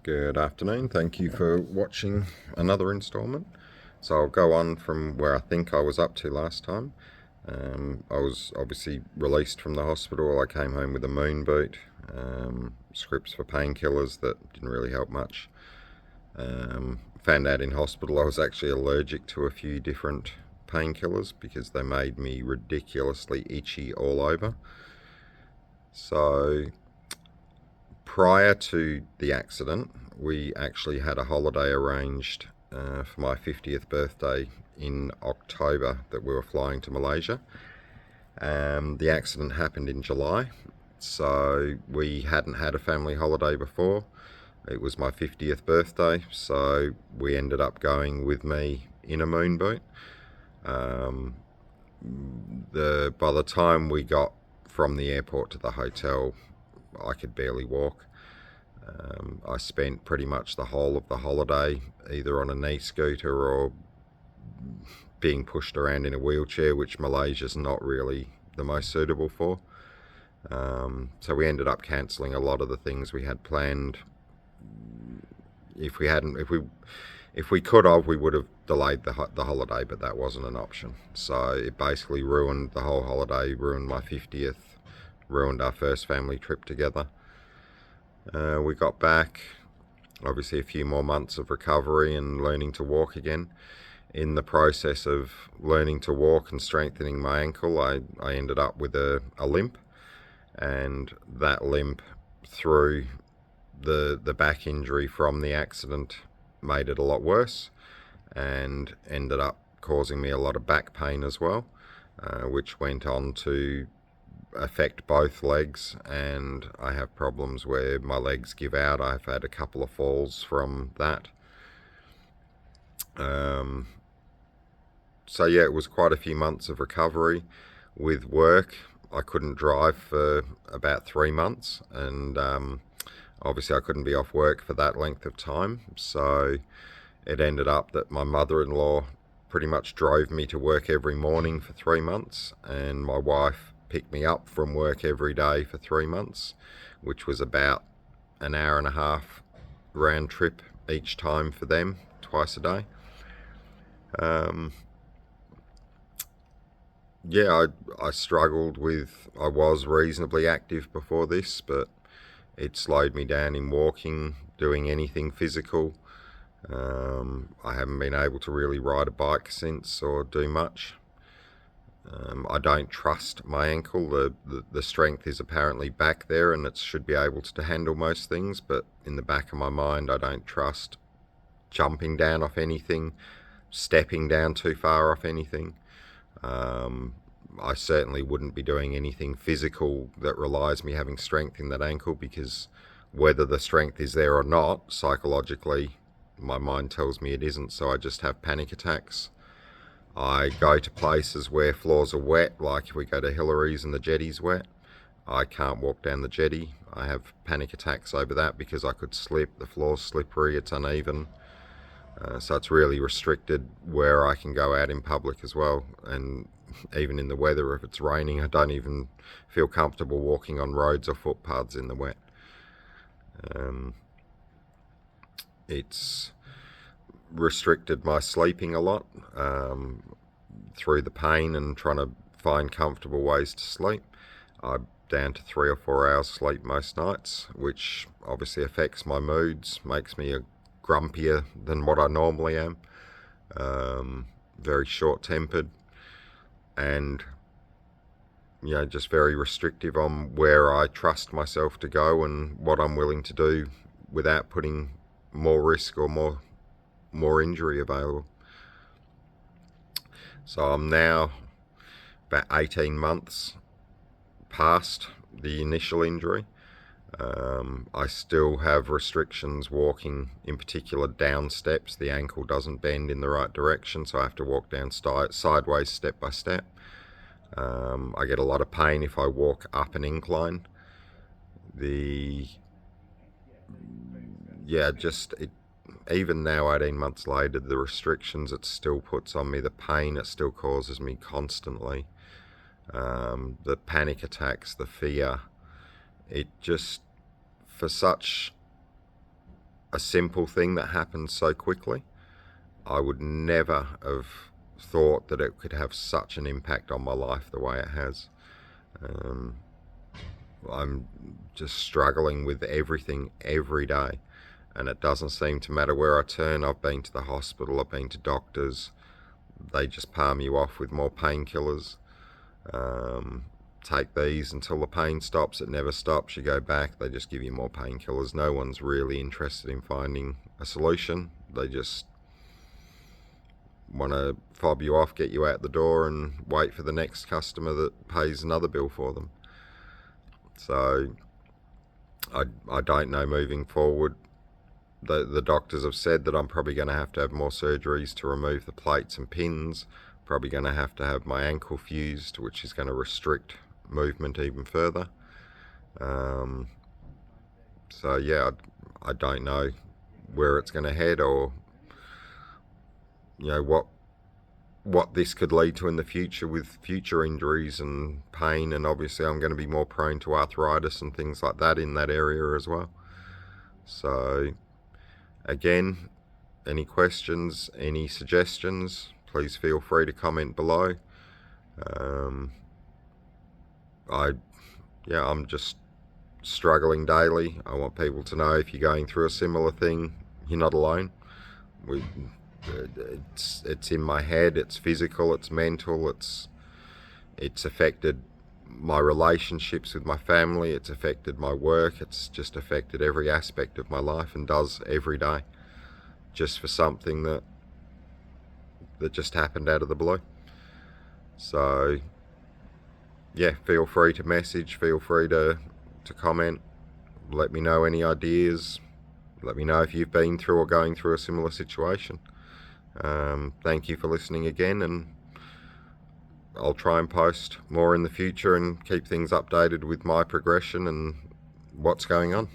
Good afternoon. Thank you for watching another installment. So I'll go on from where I think I was up to last time. I was obviously released from the hospital. I came home with a moon boot, scripts for painkillers that didn't really help much. Found out in hospital I was actually allergic to a few different painkillers because they made me ridiculously itchy all over. So prior to the accident, we actually had a holiday arranged for my 50th birthday in October that we were flying to Malaysia. The accident happened in July, so we hadn't had a family holiday before. It was my 50th birthday, so we ended up going with me in a moon boot. By the time we got from the airport to the hotel, I could barely walk. I spent pretty much the whole of the holiday either on a knee scooter or being pushed around in a wheelchair, which Malaysia's not really the most suitable for. So we ended up cancelling a lot of the things we had planned. If we could have, we would have delayed the holiday, but that wasn't an option. So it basically ruined the whole holiday, ruined my 50th, ruined our first family trip together. We got back, obviously a few more months of recovery and learning to walk again. In the process of learning to walk and strengthening my ankle, I ended up with a limp, and that limp through the back injury from the accident made it a lot worse and ended up causing me a lot of back pain as well, which went on to affect both legs, and I have problems where my legs give out. I've had a couple of falls from that. So yeah, it was quite a few months of recovery. With work, I couldn't drive for about 3 months, and obviously I couldn't be off work for that length of time, so it ended up that my mother-in-law pretty much drove me to work every morning for 3 months, and my wife picked me up from work every day for 3 months, which was about an hour and a half round trip each time for them, twice a day. Yeah, I struggled with, I was reasonably active before this, but it slowed me down in walking, doing anything physical. I haven't been able to really ride a bike since or do much. I don't trust my ankle. The strength is apparently back there and it should be able to handle most things, but in the back of my mind I don't trust jumping down off anything, stepping down too far off anything. I certainly wouldn't be doing anything physical that relies me having strength in that ankle, because whether the strength is there or not, psychologically my mind tells me it isn't, so I just have panic attacks. I go to places where floors are wet, like if we go to Hillary's and the jetty's wet, I can't walk down the jetty. I have panic attacks over that because I could slip, the floor's slippery, it's uneven. So it's really restricted where I can go out in public as well, and even in the weather, if it's raining, I don't even feel comfortable walking on roads or footpaths in the wet. It's restricted my sleeping a lot, through the pain and trying to find comfortable ways to sleep. I'm down to 3 or 4 hours sleep most nights, which obviously affects my moods, makes me grumpier than what I normally am, very short-tempered, and just very restrictive on where I trust myself to go and what I'm willing to do without putting more risk or more injury available. So I'm now about 18 months past the initial injury. I still have restrictions walking, in particular down steps. The ankle doesn't bend in the right direction, so I have to walk down sideways step by step. I get a lot of pain if I walk up an incline. Even now, 18 months later, the restrictions it still puts on me, the pain it still causes me constantly, the panic attacks, the fear, it just, for such a simple thing that happened so quickly. I would never have thought that it could have such an impact on my life the way it has. I'm just struggling with everything every day, and it doesn't seem to matter where I turn. I've been to the hospital, I've been to doctors. They just palm you off with more painkillers. Take these until the pain stops. It never stops. You go back, they just give you more painkillers. No one's really interested in finding a solution. They just want to fob you off, get you out the door, and wait for the next customer that pays another bill for them. So I don't know moving forward. The doctors have said that I'm probably going to have more surgeries to remove the plates and pins. Probably going to have my ankle fused, which is going to restrict movement even further. So yeah, I don't know where it's going to head, or what this could lead to in the future with future injuries and pain. And obviously I'm going to be more prone to arthritis and things like that in that area as well. So again, any questions, any suggestions, please feel free to comment below. I'm just struggling daily. I want people to know, if you're going through a similar thing, you're not alone. It's in my head, it's physical, it's mental, it's affected my relationships with my family, it's affected my work, it's just affected every aspect of my life, and does every day, just for something that just happened out of the blue. So yeah, feel free to message, feel free to comment, let me know any ideas, let me know if you've been through or going through a similar situation. Thank you for listening again, and I'll try and post more in the future and keep things updated with my progression and what's going on.